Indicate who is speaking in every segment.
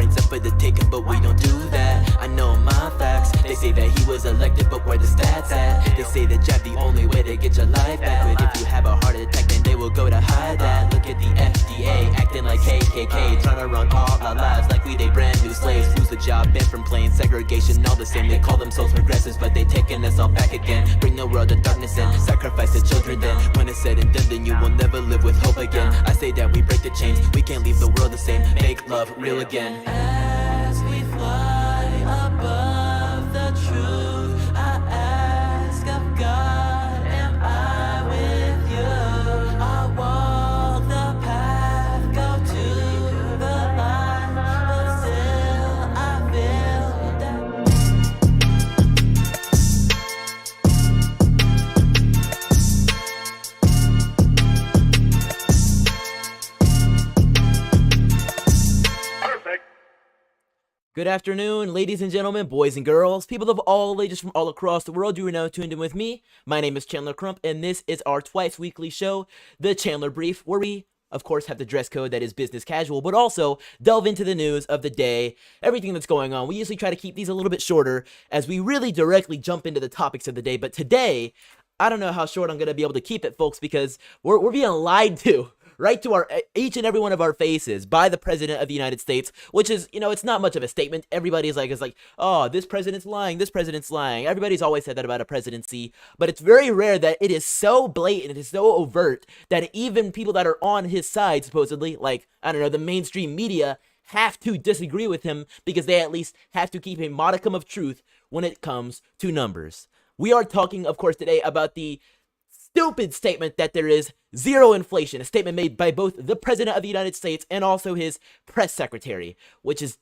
Speaker 1: brains up for the taking, but we don't do that. I know my facts. They say that he was elected, but where the stats at? They say that jab the only way to get your life back, but if you have a heart attack, then they will go to hide that. Look at the FDA acting like KKK, trying to run all our lives like we they brand new slaves. Who's the job bent from plain segregation? All the same, they call themselves progressives, but they taking us all back again. Bring the world to darkness and sacrifice the children. Then when it's said and done, then you will never live with hope again. I say that we break the chains, we can't leave the world the same. Make love real again. As we fly above the truth, I ask of God, am I with you? I walk the path, go to the line, but still I feel that. Good afternoon, ladies and gentlemen, boys and girls, people of all ages from all across the world. You are now tuned in with me. My name is Chandler Crump, and this is our twice weekly show, The Chandler Brief, where we, of course, have the dress code that is business casual, but also delve into the news of the day, everything that's going on. We usually try to keep these a little bit shorter as we really directly jump into the topics of the day, but today, I don't know how short I'm going to be able to keep it, folks, because we're being lied to. Right to our each and every one of our faces by the president of the United States, which is, it's not much of a statement. Everybody's like, oh, this president's lying, this president's lying. Everybody's always said that about a presidency, but it's very rare that it is so blatant, it is so overt that even people that are on his side, supposedly, like, I don't know, the mainstream media, have to disagree with him because they at least have to keep a modicum of truth when it comes to numbers. We are talking, of course, today about the stupid statement that there is zero inflation, a statement made by both the President of the United States and also his press secretary, which is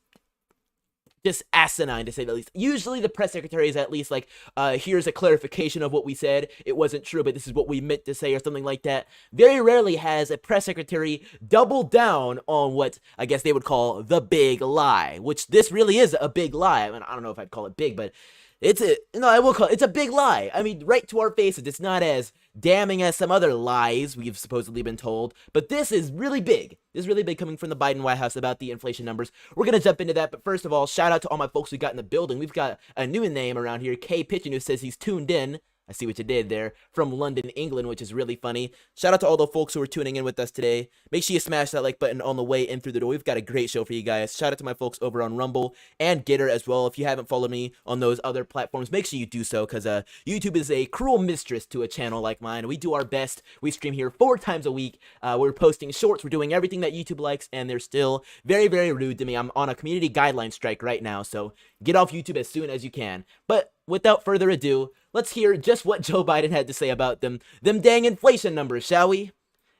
Speaker 1: just asinine to say the least. Usually the press secretary is at least like, here's a clarification of what we said. It wasn't true, but this is what we meant to say or something like that. Very rarely has a press secretary doubled down on what I guess they would call the big lie, which this really is a big lie. I mean, I don't know if I'd call it big, but I will call it, it's a big lie. I mean, right to our faces. It's not as damning as some other lies we've supposedly been told, but this is really big. This is really big coming from the Biden White House about the inflation numbers. We're going to jump into that, but first of all, shout out to all my folks we got in the building. We've got a new name around here, K Pitchin, who says he's tuned in. I see what you did there, from London, England, which is really funny. Shout out to all the folks who are tuning in with us today. Make sure you smash that like button on the way in through the door. We've got a great show for you guys. Shout out to my folks over on Rumble and Gitter as well. If you haven't followed me on those other platforms, make sure you do so, because YouTube is a cruel mistress to a channel like mine. We do our best. We stream here 4 times a week. We're posting shorts. We're doing everything that YouTube likes, and they're still very, very rude to me. I'm on a community guideline strike right now, so get off YouTube as soon as you can. But without further ado, let's hear just what Joe Biden had to say about them dang inflation numbers, shall we?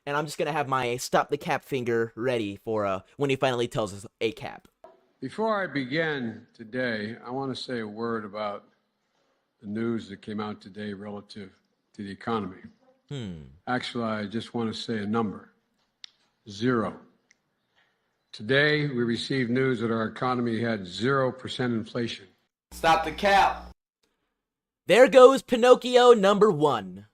Speaker 1: And I'm just going to have my stop the cap finger ready for when he finally tells us a cap.
Speaker 2: Before I begin today, I want to say a word about the news that came out today relative to the economy. Actually, I just want to say a number: 0. Today, we received news that our economy had 0% inflation.
Speaker 1: Stop the cap. There goes Pinocchio number 1.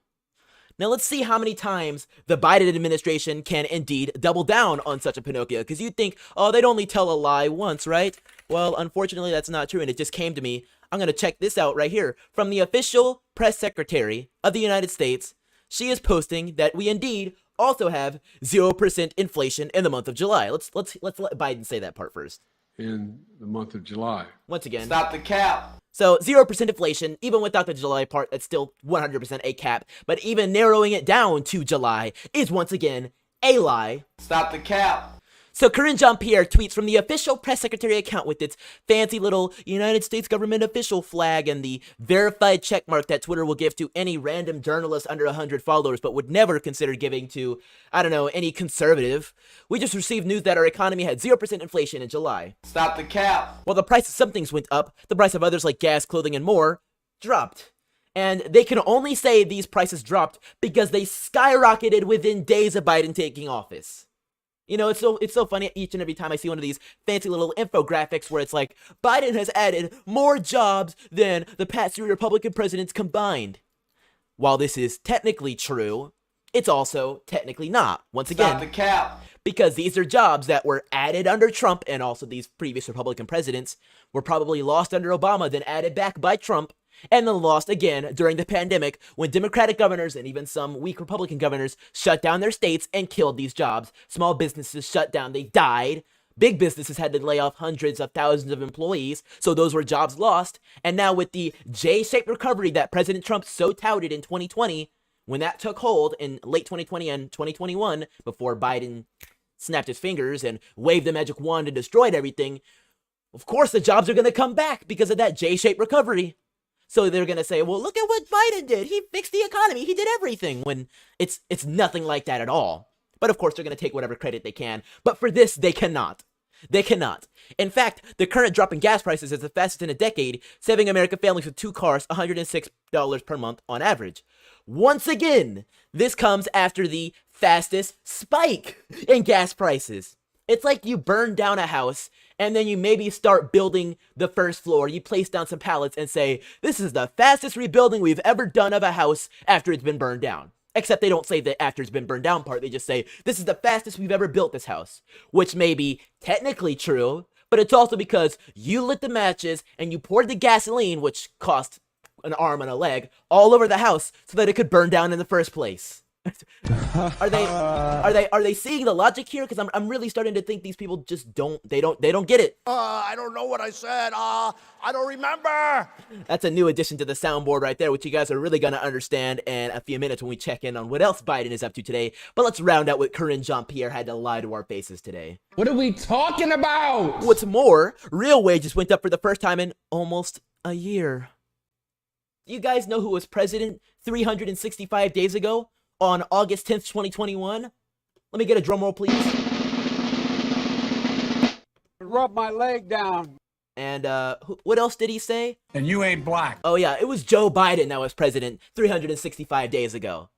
Speaker 1: Now let's see how many times the Biden administration can indeed double down on such a Pinocchio, because you'd think, oh, they'd only tell a lie once, right? Well, unfortunately, that's not true, and it just came to me. I'm going to check this out right here. From the official press secretary of the United States, she is posting that we indeed also have 0% inflation in the month of July. Let's let Biden say that part first.
Speaker 2: In the month of July.
Speaker 1: Once again.
Speaker 3: Stop the cap.
Speaker 1: So 0% inflation, even without the July part, that's still 100% a cap. But even narrowing it down to July is once again a lie.
Speaker 3: Stop the cap.
Speaker 1: So Karine Jean-Pierre tweets from the official press secretary account with its fancy little United States government official flag and the verified checkmark that Twitter will give to any random journalist under 100 followers, but would never consider giving to, I don't know, any conservative. We just received news that our economy had 0% inflation in July.
Speaker 3: Stop the cap.
Speaker 1: While the price of some things went up, the price of others like gas, clothing, and more dropped. And they can only say these prices dropped because they skyrocketed within days of Biden taking office. You know, it's so funny each and every time I see one of these fancy little infographics where it's like, Biden has added more jobs than the past 3 Republican presidents combined. While this is technically true, it's also technically not. Once
Speaker 3: Stop
Speaker 1: again,
Speaker 3: the cap.
Speaker 1: because these are jobs that were added under Trump, and also these previous Republican presidents were probably lost under Obama, then added back by Trump, and then lost again during the pandemic when Democratic governors and even some weak Republican governors shut down their states and killed these jobs. Small businesses shut down, they died. Big businesses had to lay off hundreds of thousands of employees, so those were jobs lost. And now with the J-shaped recovery that President Trump so touted in 2020, when that took hold in late 2020 and 2021, before Biden snapped his fingers and waved the magic wand and destroyed everything, of course the jobs are going to come back because of that J-shaped recovery. So they're going to say, well, look at what Biden did. He fixed the economy. He did everything, when it's nothing like that at all. But of course, they're going to take whatever credit they can. But for this, they cannot. They cannot. In fact, the current drop in gas prices is the fastest in a decade, saving American families with 2 cars $106 per month on average. Once again, this comes after the fastest spike in gas prices. It's like you burn down a house and then you maybe start building the first floor. You place down some pallets and say, this is the fastest rebuilding we've ever done of a house after it's been burned down. Except they don't say the after it's been burned down part. They just say, this is the fastest we've ever built this house. Which may be technically true, but it's also because you lit the matches and you poured the gasoline, which cost an arm and a leg, all over the house so that it could burn down in the first place. Are they seeing the logic here? Because I'm really starting to think these people just don't get it.
Speaker 4: I don't know what I said. I don't remember.
Speaker 1: That's a new addition to the soundboard right there, which you guys are really gonna understand in a few minutes when we check in on what else Biden is up to today. But let's round out what Corinne Jean-Pierre had to lie to our faces today.
Speaker 5: What are we talking about?
Speaker 1: What's more, real wages went up for the first time in almost a year. You guys know who was president 365 days ago? On August 10th, 2021. Let me get a drum roll, please.
Speaker 2: Rub my leg down.
Speaker 1: And what else did he say?
Speaker 4: And you ain't black.
Speaker 1: Oh yeah, it was Joe Biden that was president 365 days ago.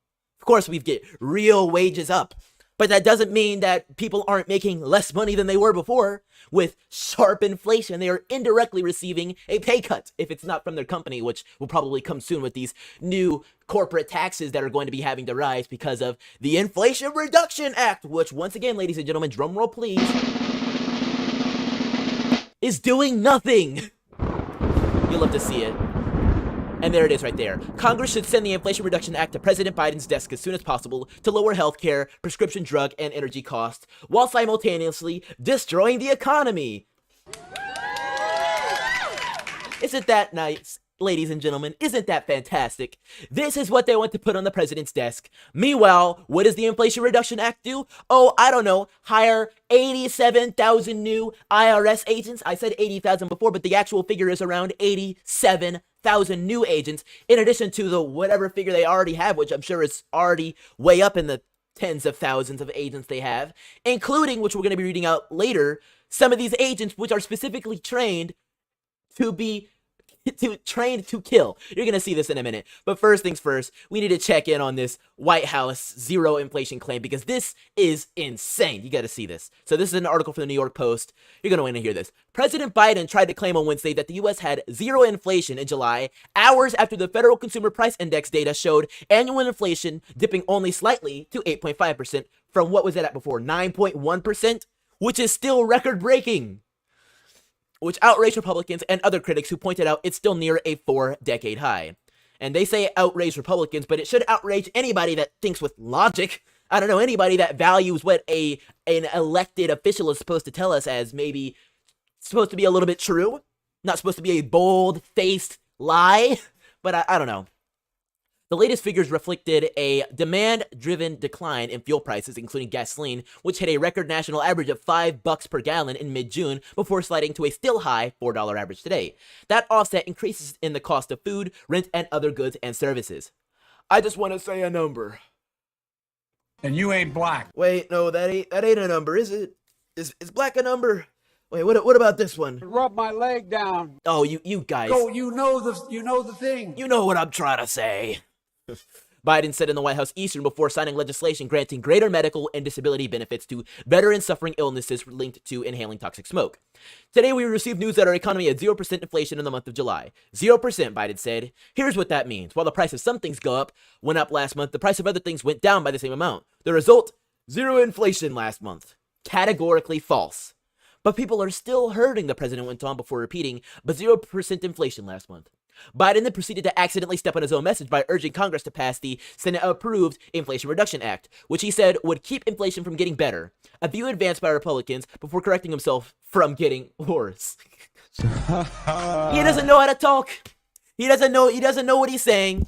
Speaker 1: Of course, we've get real wages up. But that doesn't mean that people aren't making less money than they were before. With sharp inflation, they are indirectly receiving a pay cut, if it's not from their company, which will probably come soon with these new corporate taxes that are going to be having to rise because of the Inflation Reduction Act, which, once again, ladies and gentlemen, drum roll please, is doing nothing. You'll love to see it. And there it is right there. Congress should send the Inflation Reduction Act to President Biden's desk as soon as possible to lower healthcare, prescription drug, and energy costs, while simultaneously destroying the economy. Isn't that nice? Ladies and gentlemen, isn't that fantastic? This is what they want to put on the president's desk. Meanwhile, what does the Inflation Reduction Act do? Oh, I don't know, hire 87,000 new IRS agents. I said 80,000 before, but the actual figure is around 87,000 new agents, in addition to the whatever figure they already have, which I'm sure is already way up in the tens of thousands of agents they have, including, which we're going to be reading out later, some of these agents which are specifically trained to kill. You're gonna see this in a minute. But first things first, we need to check in on this White House zero inflation claim, because this is insane. You gotta see this. So this is an article from the New York Post. You're gonna want to hear this. President Biden tried to claim on Wednesday that the U.S. had zero inflation in July, hours after the Federal Consumer Price Index data showed annual inflation dipping only slightly to 8.5% from what was it at before, 9.1%, which is still record-breaking, which outraged Republicans and other critics who pointed out it's still near a 4-decade high. And they say it outraged Republicans, but it should outrage anybody that thinks with logic. I don't know, anybody that values what an elected official is supposed to tell us as maybe supposed to be a little bit true, not supposed to be a bold-faced lie, but I don't know. The latest figures reflected a demand-driven decline in fuel prices, including gasoline, which hit a record national average of $5 per gallon in mid-June before sliding to a still high $4 average today. That offset increases in the cost of food, rent, and other goods and services. I just want to say a number.
Speaker 4: And you ain't black.
Speaker 1: Wait, no, that ain't a number, is it? Is black a number? Wait, what about this one?
Speaker 2: Rub my leg down.
Speaker 1: Oh, you guys.
Speaker 4: Oh, you know the thing.
Speaker 1: You know what I'm trying to say. Biden said in the White House Eastern before signing legislation granting greater medical and disability benefits to veterans suffering illnesses linked to inhaling toxic smoke. Today, we received news that our economy had 0% inflation in the month of July. 0%, Biden said. Here's what that means. While the price of some things went up last month, the price of other things went down by the same amount. The result, 0 inflation last month. Categorically false. But people are still hurting, the president went on before repeating, but 0% inflation last month. Biden then proceeded to accidentally step on his own message by urging Congress to pass the Senate-approved Inflation Reduction Act, which he said would keep inflation from getting better, a view advanced by Republicans before correcting himself from getting worse. He doesn't know how to talk. He doesn't know what he's saying.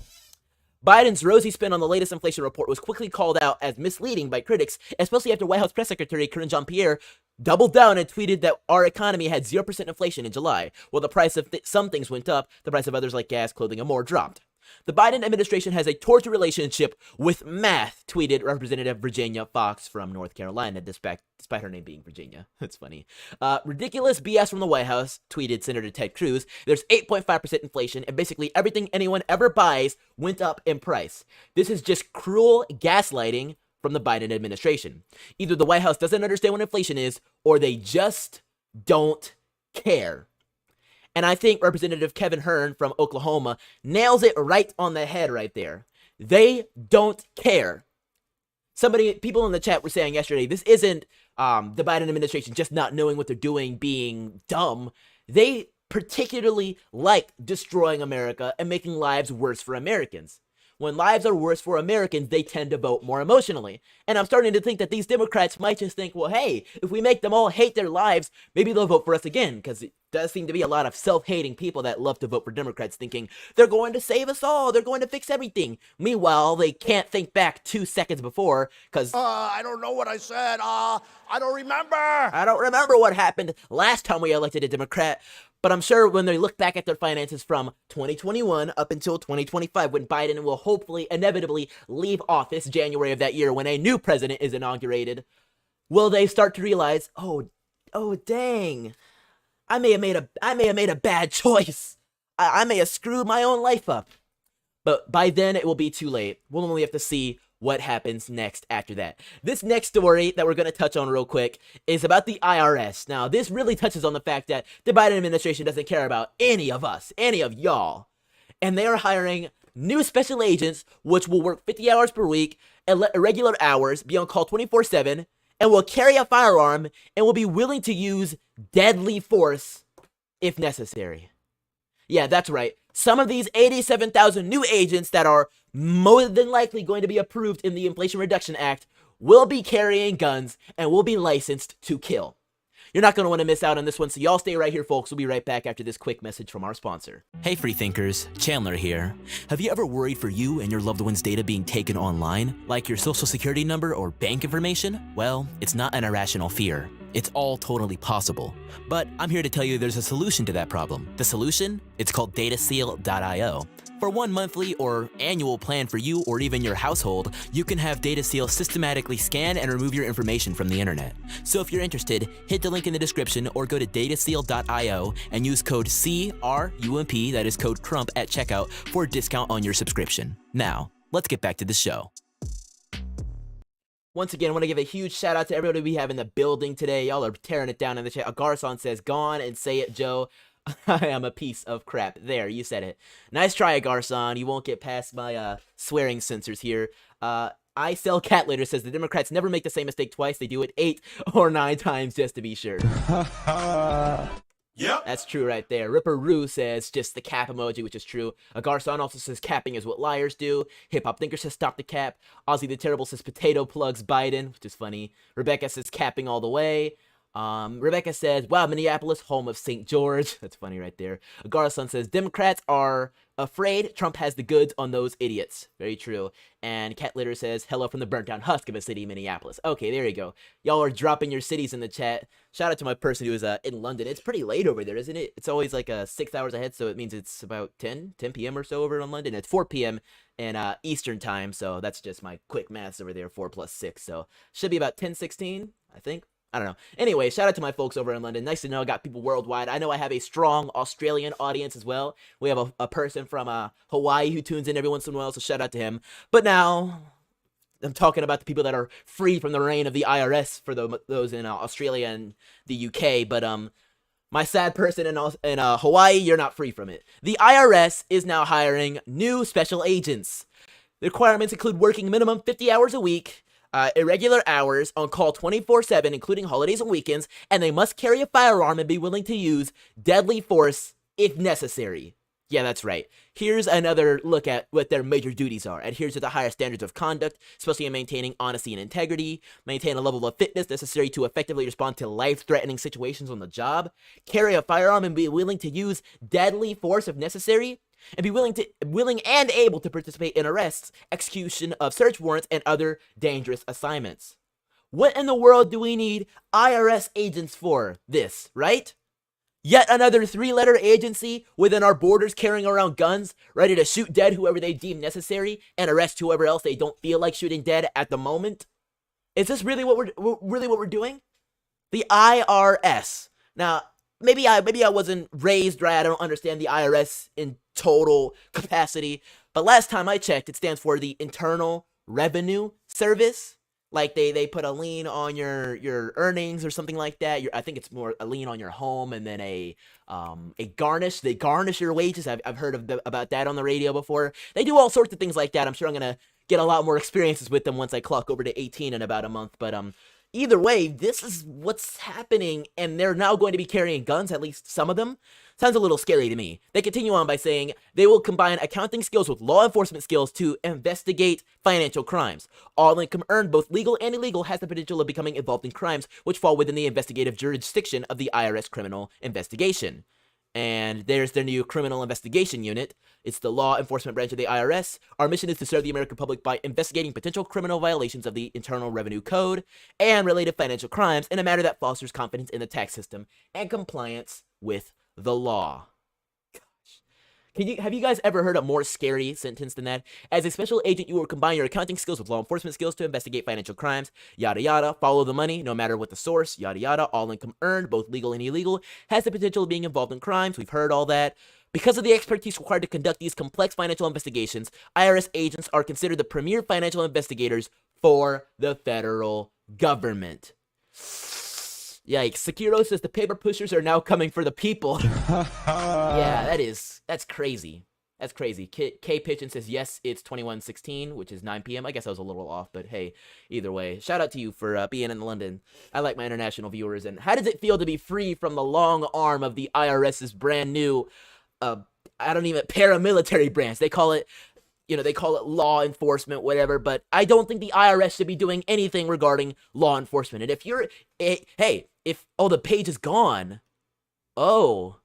Speaker 1: Biden's rosy spin on the latest inflation report was quickly called out as misleading by critics, especially after White House Press Secretary Karine Jean-Pierre doubled down and tweeted that our economy had 0% inflation in July. While the price of some things went up, the price of others like gas, clothing, and more dropped. The Biden administration has a tortured relationship with math, tweeted Representative Virginia Fox from North Carolina, despite her name being Virginia. That's funny. Ridiculous BS from the White House, tweeted Senator Ted Cruz. There's 8.5% inflation, and basically everything anyone ever buys went up in price. This is just cruel gaslighting from the Biden administration. Either the White House doesn't understand what inflation is, or they just don't care. And I think Representative Kevin Hern from Oklahoma nails it right on the head right there. They don't care. People in the chat were saying yesterday, this isn't the Biden administration just not knowing what they're doing, being dumb. They particularly like destroying America and making lives worse for Americans. When lives are worse for Americans, they tend to vote more emotionally. And I'm starting to think that these Democrats might just think, well, hey, if we make them all hate their lives, maybe they'll vote for us again. Because it does seem to be a lot of self-hating people that love to vote for Democrats thinking they're going to save us all. They're going to fix everything. Meanwhile, they can't think back 2 seconds before because...
Speaker 4: I don't know what I said. I don't remember.
Speaker 1: I don't remember what happened last time we elected a Democrat. But I'm sure when they look back at their finances from 2021 up until 2025, when Biden will hopefully, inevitably leave office January of that year when a new president is inaugurated, will they start to realize, oh dang, I may have made a bad choice. I may have screwed my own life up. But by then it will be too late. We'll only have to see what happens next after that. This next story that we're going to touch on real quick is about the IRS. Now, this really touches on the fact that the Biden administration doesn't care about any of us, any of y'all. And they are hiring new special agents, which will work 50 hours per week at irregular hours, be on call 24/7, and will carry a firearm and will be willing to use deadly force if necessary. Yeah, that's right. Some of these 87,000 new agents that are more than likely going to be approved in the Inflation Reduction Act will be carrying guns and will be licensed to kill. You're not going to want to miss out on this one, so y'all stay right here, folks. We'll be right back after this quick message from our sponsor. Hey, free thinkers, Chandler here. Have you ever worried for you and your loved one's data being taken online, like your social security number or bank information? Well, it's not an irrational fear. It's all totally possible. But I'm here to tell you there's a solution to that problem. The solution? It's called DataSeal.io. For one monthly or annual plan for you or even your household, you can have DataSeal systematically scan and remove your information from the internet. So if you're interested, hit the link in the description or go to DataSeal.io and use code CRUMP, that is code CRUMP at checkout, for a discount on your subscription. Now, let's get back to the show. Once again, I want to give a huge shout out to everybody we have in the building today. Y'all are tearing it down in the chat. Agarson says, "Gone and say it, Joe. I am a piece of crap." There, you said it. Nice try, Agarson. You won't get past my swearing censors here. I Sell Cat Litter says, "The Democrats never make the same mistake twice. They do it 8 or 9 times just to be sure." Yep. That's true right there. Ripper Roo says just the cap emoji, which is true. Agarson also says capping is what liars do. Hip Hop Thinker says stop the cap. Ozzy the Terrible says potato plugs Biden, which is funny. Rebecca says capping all the way. Rebecca says, wow, Minneapolis, home of St. George. That's funny right there. Agarson says Democrats are afraid Trump has the goods on those idiots. Very true. And Cat Litter says, hello from the burnt down husk of a city, Minneapolis. Okay, there you go. Y'all are dropping your cities in the chat. Shout out to my person who is in London. It's pretty late over there, isn't it? It's always like 6 hours ahead, so it means it's about 10 p.m. or so over in London. It's 4 p.m. in Eastern time, so that's just my quick maths over there, 4 plus 6. So should be about 10:16, I think. I don't know. Anyway, shout out to my folks over in London. Nice to know I got people worldwide. I know I have a strong Australian audience as well. We have a person from Hawaii who tunes in every once in a while, so shout out to him. But now, I'm talking about the people that are free from the reign of the IRS for those in Australia and the UK. But my sad person in Hawaii, you're not free from it. The IRS is now hiring new special agents. The requirements include working minimum 50 hours a week, irregular hours, on call 24/7, including holidays and weekends, and they must carry a firearm and be willing to use deadly force if necessary. Yeah, that's right. Here's another look at what their major duties are. Adhere to the highest standards of conduct, especially in maintaining honesty and integrity. Maintain a level of fitness necessary to effectively respond to life-threatening situations on the job. Carry a firearm and be willing to use deadly force if necessary. And be willing and able to participate in arrests, execution of search warrants, and other dangerous assignments. What in the world do we need IRS agents for this, right? Yet another 3-letter agency within our borders carrying around guns, ready to shoot dead whoever they deem necessary and arrest whoever else they don't feel like shooting dead at the moment. Is this really what we're doing? The IRS. Now, maybe I wasn't raised right. I don't understand the IRS in total capacity. But last time I checked, it stands for the Internal Revenue Service. Like they put a lien on your earnings or something like that. I think it's more a lien on your home, and then a garnish. They garnish your wages. I've heard about that on the radio before. They do all sorts of things like that. I'm sure I'm gonna get a lot more experiences with them once I clock over to 18 in about a month. But either way, this is what's happening, and they're now going to be carrying guns, at least some of them. Sounds a little scary to me. They continue on by saying they will combine accounting skills with law enforcement skills to investigate financial crimes. All income earned, both legal and illegal, has the potential of becoming involved in crimes which fall within the investigative jurisdiction of the IRS Criminal Investigation. And there's their new Criminal Investigation Unit. It's the law enforcement branch of the IRS. Our mission is to serve the American public by investigating potential criminal violations of the Internal Revenue Code and related financial crimes in a manner that fosters confidence in the tax system and compliance with the law. Gosh. Have you guys ever heard a more scary sentence than that? As a special agent, you will combine your accounting skills with law enforcement skills to investigate financial crimes, yada yada, follow the money, no matter what the source, yada yada, all income earned, both legal and illegal, has the potential of being involved in crimes. We've heard all that. Because of the expertise required to conduct these complex financial investigations, IRS agents are considered the premier financial investigators for the federal government. Yikes. Sekiro says the paper pushers are now coming for the people. Yeah, that's crazy. That's crazy. K Pitchin says, yes, it's 21:16, which is 9 p.m. I guess I was a little off, but hey, either way. Shout out to you for being in London. I like my international viewers. And how does it feel to be free from the long arm of the IRS's brand new, paramilitary branch? They call it, they call it law enforcement, whatever, but I don't think the IRS should be doing anything regarding law enforcement. And the page is gone. Oh,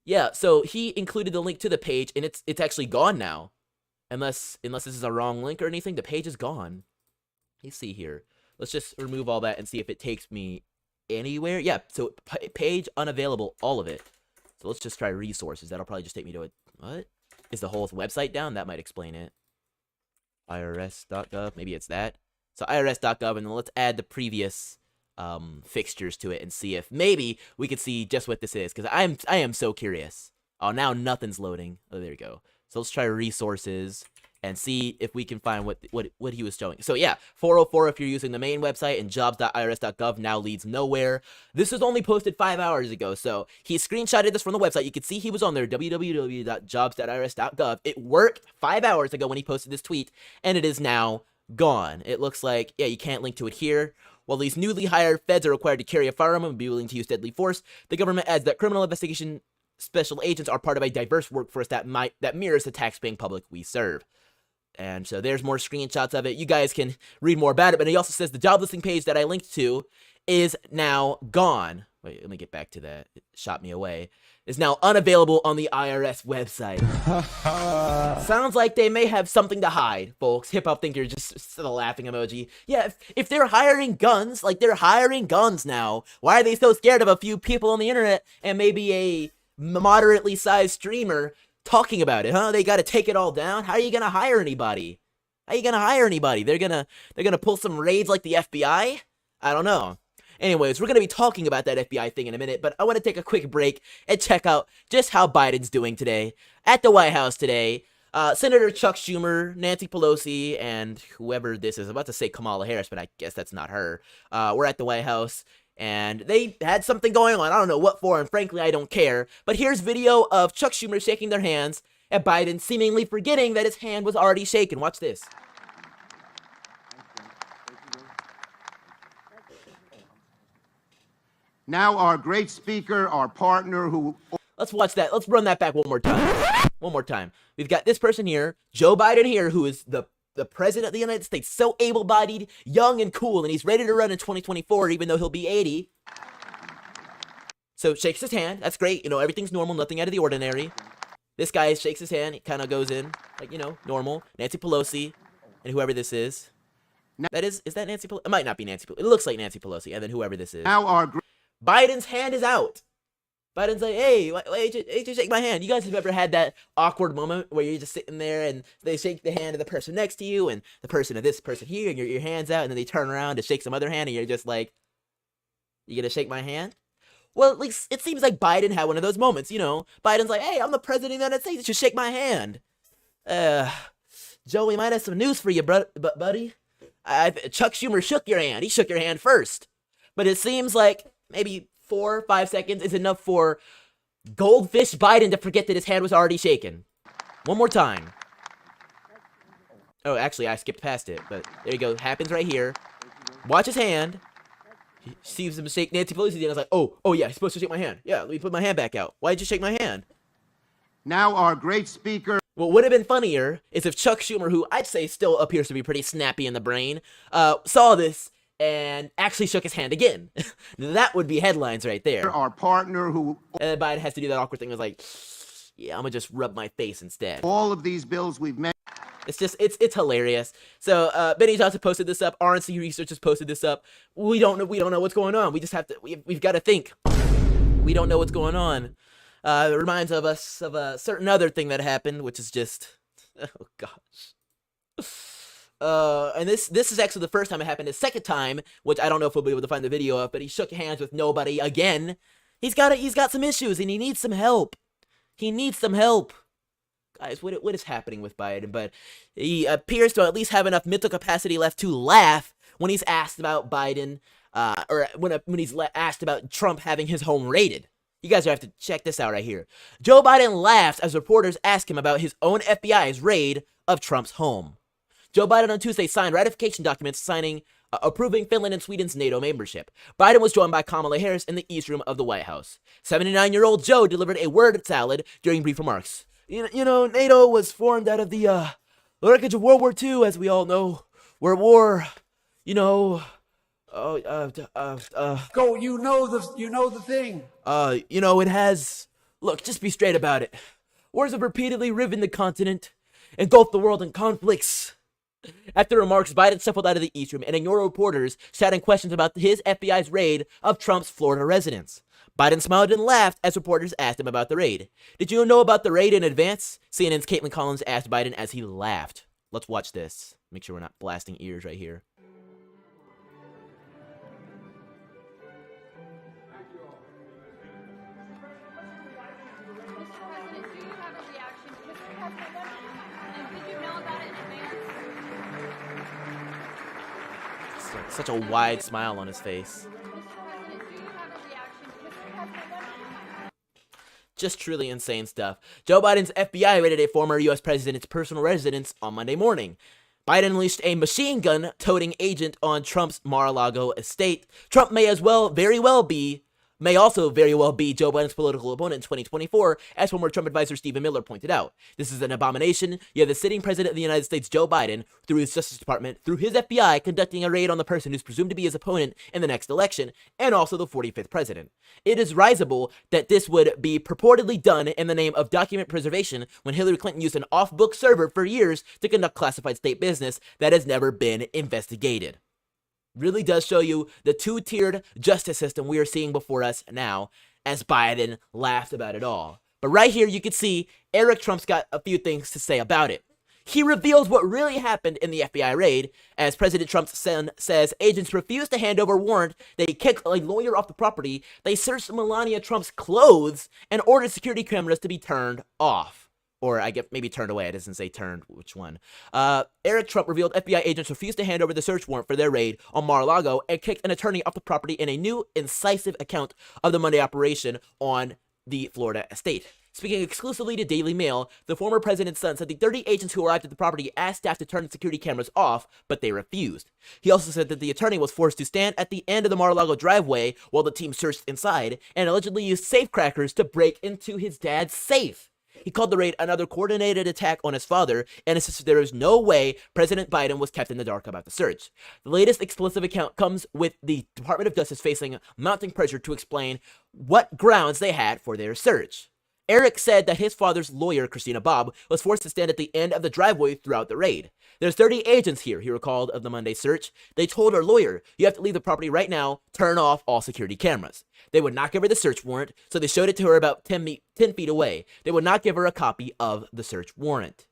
Speaker 1: yeah, so he included the link to the page, and it's actually gone now. Unless this is a wrong link or anything, the page is gone. Let's see here. Let's just remove all that and see if it takes me anywhere. Yeah, so page unavailable, all of it. So let's just try resources. That'll probably just take me to it. What? Is the whole website down? That might explain it. irs.gov, maybe it's that. So irs.gov, and then let's add the previous fixtures to it and see if maybe we could see just what this is, because I am so curious. Oh, now nothing's loading. Oh, there you go. So let's try resources and see if we can find what he was showing. So yeah, 404 if you're using the main website, and jobs.irs.gov now leads nowhere. This was only posted 5 hours ago, so he screenshotted this from the website. You can see he was on there, www.jobs.irs.gov. It worked 5 hours ago when he posted this tweet, and it is now gone. It looks like, yeah, you can't link to it here. While these newly hired feds are required to carry a firearm and be willing to use deadly force, the government adds that criminal investigation special agents are part of a diverse workforce that mirrors the taxpaying public we serve. And so there's more screenshots of it. You guys can read more about it. But he also says the job listing page that I linked to is now gone. Wait, let me get back to that. It shot me away. Is now unavailable on the IRS website. Sounds like they may have something to hide, folks. Hip Hop Thinker just the laughing emoji. Yeah, if they're hiring guns, like they're hiring guns now, why are they so scared of a few people on the internet and maybe a moderately sized streamer talking about it, huh? They got to take it all down. How are you gonna hire anybody? How are you gonna hire anybody? They're gonna pull some raids like the FBI? I don't know. Anyways, we're going to be talking about that FBI thing in a minute, but I want to take a quick break and check out just how Biden's doing today. At the White House today, Senator Chuck Schumer, Nancy Pelosi, and whoever this is, I'm about to say Kamala Harris, but I guess that's not her, we're at the White House, and they had something going on. I don't know what for, and frankly, I don't care. But here's video of Chuck Schumer shaking their hands at Biden, seemingly forgetting that his hand was already shaken. Watch this.
Speaker 6: Now our great speaker, our partner who...
Speaker 1: Let's watch that. Let's run that back one more time. One more time. We've got this person here, Joe Biden here, who is the president of the United States, so able-bodied, young, and cool, and he's ready to run in 2024, even though he'll be 80. So shakes his hand. That's great. You know, everything's normal, nothing out of the ordinary. This guy shakes his hand. He kind of goes in, like, you know, normal. Nancy Pelosi, and whoever this is. That is that Nancy Pelosi? It might not be Nancy Pelosi. It looks like Nancy Pelosi, and then whoever this is.
Speaker 6: Now our...
Speaker 1: Biden's hand is out. Biden's like, hey, why you shake my hand? You guys have ever had that awkward moment where you're just sitting there and they shake the hand of the person next to you and the person of this person here, and your hand's out, and then they turn around to shake some other hand, and you're just like, you gonna shake my hand? Well, at least it seems like Biden had one of those moments, you know. Biden's like, hey, I'm the president of the United States. You should shake my hand. Joe, we might have some news for you, buddy. Chuck Schumer shook your hand. He shook your hand first. But it seems like maybe 4 or 5 seconds is enough for Goldfish Biden to forget that his hand was already shaken. One more time. Oh, actually, I skipped past it, but there you go. Happens right here. Watch his hand. He sees him shake Nancy Pelosi, and I was like, oh yeah, he's supposed to shake my hand. Yeah, let me put my hand back out. Why did you shake my hand?
Speaker 6: Now our great speaker...
Speaker 1: What would have been funnier is if Chuck Schumer, who I'd say still appears to be pretty snappy in the brain, saw this and actually shook his hand again. That would be headlines right there.
Speaker 6: Our partner who...
Speaker 1: And Biden has to do that awkward thing. It was like, yeah, I'm gonna just rub my face instead.
Speaker 6: All of these bills we've met...
Speaker 1: It's just, it's hilarious. So, Benny Johnson posted this up. RNC Research has posted this up. We don't know what's going on. We just have to, we've got to think. We don't know what's going on. It reminds us of a certain other thing that happened, which is just, oh gosh. And this is actually the first time it happened. The second time, which I don't know if we'll be able to find the video of, but he shook hands with nobody again. He's got some issues and he needs some help. He needs some help. Guys, what is happening with Biden? But he appears to at least have enough mental capacity left to laugh when he's asked about Biden, or when he's asked about Trump having his home raided. You guys have to check this out right here. Joe Biden laughs as reporters ask him about his own FBI's raid of Trump's home. Joe Biden on Tuesday signed ratification documents approving Finland and Sweden's NATO membership. Biden was joined by Kamala Harris in the East Room of the White House. 79-year-old Joe delivered a word salad during brief remarks. You know, NATO was formed out of the wreckage of World War II, as we all know. Where war, you know,
Speaker 3: Go, you know the thing.
Speaker 1: you know, it has, look, just be straight about it. Wars have repeatedly riven the continent, engulfed the world in conflicts. After remarks, Biden shuffled out of the East Room and ignored reporters shouting questions about his FBI's raid of Trump's Florida residence. Biden smiled and laughed as reporters asked him about the raid. Did you know about the raid in advance? CNN's Caitlin Collins asked Biden as he laughed. Let's watch this. Make sure we're not blasting ears right here. Such a wide smile on his face. Just truly insane stuff. Joe Biden's FBI raided a former U.S. president's personal residence on Monday morning. Biden unleashed a machine gun-toting agent on Trump's Mar-a-Lago estate. Trump may also very well be Joe Biden's political opponent in 2024, as former Trump advisor Stephen Miller pointed out. This is an abomination. You have the sitting president of the United States, Joe Biden, through his Justice Department, through his FBI, conducting a raid on the person who's presumed to be his opponent in the next election, and also the 45th president. It is risible that this would be purportedly done in the name of document preservation when Hillary Clinton used an off-book server for years to conduct classified state business that has never been investigated. Really does show you the two-tiered justice system we are seeing before us now, as Biden laughed about it all. But right here, you can see Eric Trump's got a few things to say about it. He reveals what really happened in the FBI raid, as President Trump's son says agents refused to hand over a warrant. They kicked a lawyer off the property. They searched Melania Trump's clothes and ordered security cameras to be turned off. Or I guess maybe turned away. It doesn't say turned, which one. Eric Trump revealed FBI agents refused to hand over the search warrant for their raid on Mar-a-Lago and kicked an attorney off the property in a new, incisive account of the Monday operation on the Florida estate. Speaking exclusively to Daily Mail, the former president's son said the 30 agents who arrived at the property asked staff to turn the security cameras off, but they refused. He also said that the attorney was forced to stand at the end of the Mar-a-Lago driveway while the team searched inside and allegedly used safecrackers to break into his dad's safe. He called the raid another coordinated attack on his father and insisted there is no way President Biden was kept in the dark about the search. The latest explosive account comes with the Department of Justice facing mounting pressure to explain what grounds they had for their search. Eric said that his father's lawyer, Christina Bobb, was forced to stand at the end of the driveway throughout the raid. There's 30 agents here, he recalled of the Monday search. They told her lawyer, you have to leave the property right now, turn off all security cameras. They would not give her the search warrant, so they showed it to her about 10 feet away. They would not give her a copy of the search warrant.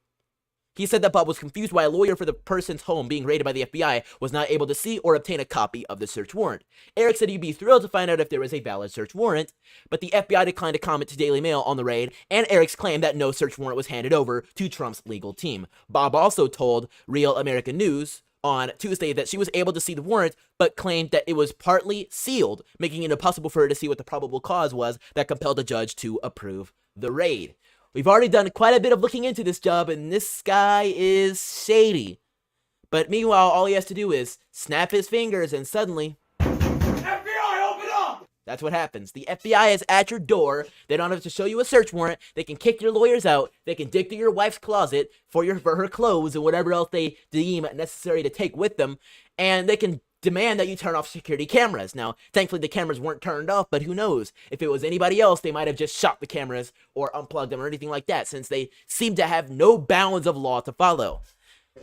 Speaker 1: He said that Bob was confused why a lawyer for the person's home being raided by the FBI was not able to see or obtain a copy of the search warrant. Eric said he'd be thrilled to find out if there was a valid search warrant, but the FBI declined to comment to Daily Mail on the raid, and Eric's claim that no search warrant was handed over to Trump's legal team. Bob also told Real American News on Tuesday that she was able to see the warrant, but claimed that it was partly sealed, making it impossible for her to see what the probable cause was that compelled the judge to approve the raid. We've already done quite a bit of looking into this job, and this guy is shady. But meanwhile, all he has to do is snap his fingers, and suddenly, FBI, open up! That's what happens. The FBI is at your door. They don't have to show you a search warrant. They can kick your lawyers out. They can dig through your wife's closet for her clothes and whatever else they deem necessary to take with them, and they can demand that you turn off security cameras. Now, thankfully the cameras weren't turned off, but who knows? If it was anybody else, they might have just shot the cameras or unplugged them or anything like that, since they seem to have no bounds of law to follow.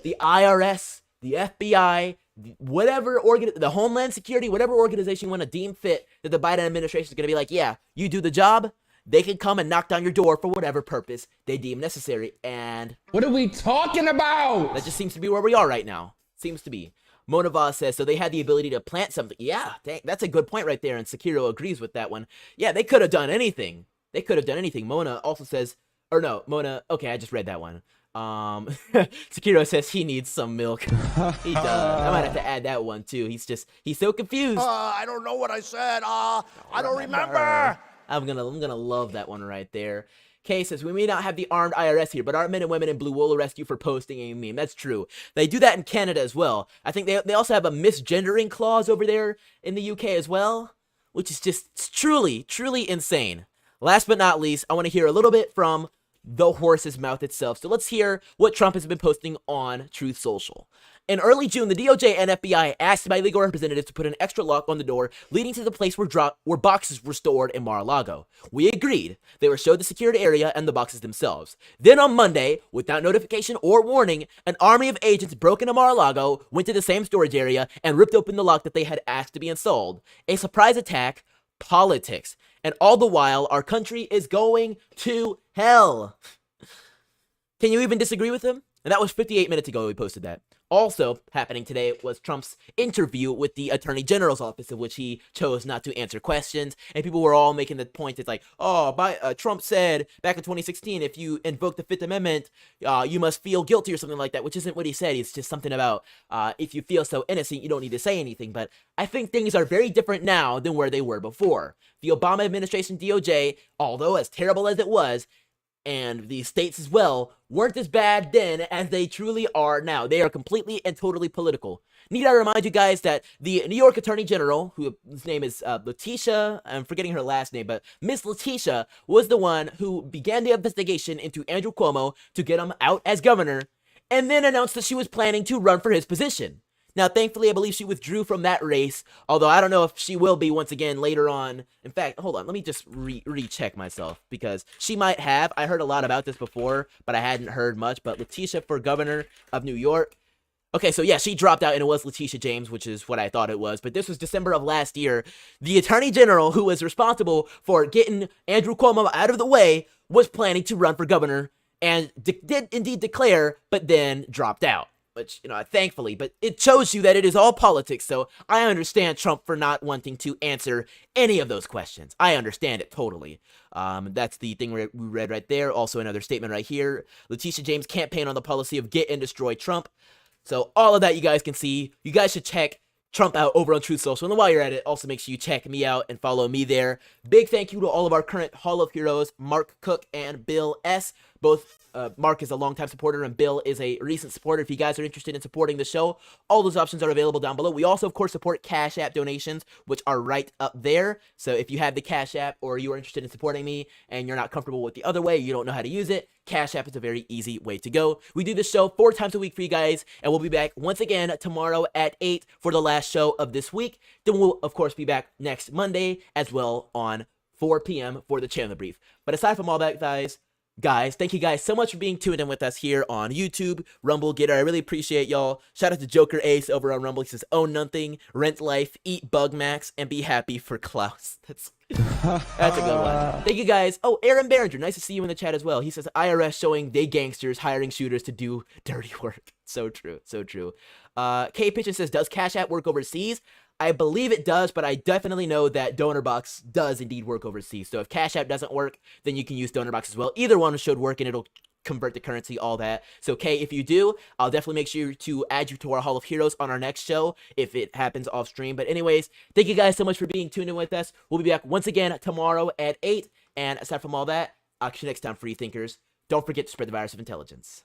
Speaker 1: The IRS, the FBI, whatever the Homeland Security, whatever organization you want to deem fit that the Biden administration is going to be like, yeah, you do the job, they can come and knock down your door for whatever purpose they deem necessary. And
Speaker 5: what are we talking about?
Speaker 1: That just seems to be where we are right now. Seems to be. Mona Voss says, so they had the ability to plant something. Yeah, that's a good point right there, and Sekiro agrees with that one. Yeah, they could have done anything. They could have done anything. Mona also says, okay, I just read that one. Sekiro says he needs some milk. He does. I might have to add that one too. He's so confused.
Speaker 4: I don't know what I said. I don't remember.
Speaker 1: I'm gonna love that one right there. Kay says, we may not have the armed IRS here, but our men and women in blue will arrest you for posting a meme. That's true. They do that in Canada as well. I think they also have a misgendering clause over there in the UK as well, which is just truly, truly insane. Last but not least, I want to hear a little bit from the horse's mouth itself. So let's hear what Trump has been posting on Truth Social. In early June, the DOJ and FBI asked my legal representatives to put an extra lock on the door leading to the place where boxes were stored in Mar-a-Lago. We agreed. They were showed the secured area and the boxes themselves. Then on Monday, without notification or warning, an army of agents broke into Mar-a-Lago, went to the same storage area, and ripped open the lock that they had asked to be installed. A surprise attack, politics. And all the while, our country is going to hell. Can you even disagree with him? And that was 58 minutes ago we posted that. Also happening today was Trump's interview with the Attorney General's office, of which he chose not to answer questions. And people were all making the point, it's like, Trump said back in 2016, if you invoke the Fifth Amendment, you must feel guilty or something like that, which isn't what he said. It's just something about if you feel so innocent, you don't need to say anything. But I think things are very different now than where they were before. The Obama administration DOJ, although as terrible as it was, and the states as well, weren't as bad then as they truly are now. They are completely and totally political. Need I remind you guys that the New York Attorney General, whose name is Letitia, I'm forgetting her last name, but Miss Letitia was the one who began the investigation into Andrew Cuomo to get him out as governor, and then announced that she was planning to run for his position. Now, thankfully, I believe she withdrew from that race, although I don't know if she will be once again later on. In fact, hold on, let me just recheck myself, because she might have. I heard a lot about this before, but I hadn't heard much. But Letitia for governor of New York. Okay, so yeah, she dropped out, and it was Letitia James, which is what I thought it was. But this was December of last year. The Attorney General, who was responsible for getting Andrew Cuomo out of the way, was planning to run for governor and did indeed declare, but then dropped out. Which, thankfully, but it shows you that it is all politics, so I understand Trump for not wanting to answer any of those questions. I understand it totally. That's the thing we read right there. Also, another statement right here. Letitia James campaigned on the policy of get and destroy Trump. So all of that you guys can see. You guys should check Trump out over on Truth Social. And while you're at it, also make sure you check me out and follow me there. Big thank you to all of our current Hall of Heroes, Mark Cook and Bill S. Both Mark is a longtime supporter and Bill is a recent supporter. If you guys are interested in supporting the show, all those options are available down below. We also, of course, support Cash App donations, which are right up there. So if you have the Cash App or you are interested in supporting me and you're not comfortable with the other way, you don't know how to use it, Cash App is a very easy way to go. We do this show 4 times a week for you guys, and we'll be back once again tomorrow at 8 for the last show of this week. Then we'll, of course, be back next Monday as well on 4 p.m. for the Chandler Brief. But aside from all that, guys, thank you guys so much for being tuned in with us here on YouTube, Rumble, Getter. I really appreciate y'all. Shout out to Joker Ace over on Rumble. He says, own nothing, rent life, eat Bug Max, and be happy for Klaus. That's a good one. Thank you guys. Oh, Aaron Behringer, nice to see you in the chat as well. He says, IRS showing they gangsters hiring shooters to do dirty work. So true, so true. K Pitchen says, does Cash App work overseas? I believe it does, but I definitely know that DonorBox does indeed work overseas. So if Cash App doesn't work, then you can use DonorBox as well. Either one should work, and it'll convert the currency, all that. So, Kay, if you do, I'll definitely make sure to add you to our Hall of Heroes on our next show if it happens off stream. But anyways, thank you guys so much for being tuned in with us. We'll be back once again tomorrow at 8. And aside from all that, I'll catch you next time, free thinkers. Don't forget to spread the virus of intelligence.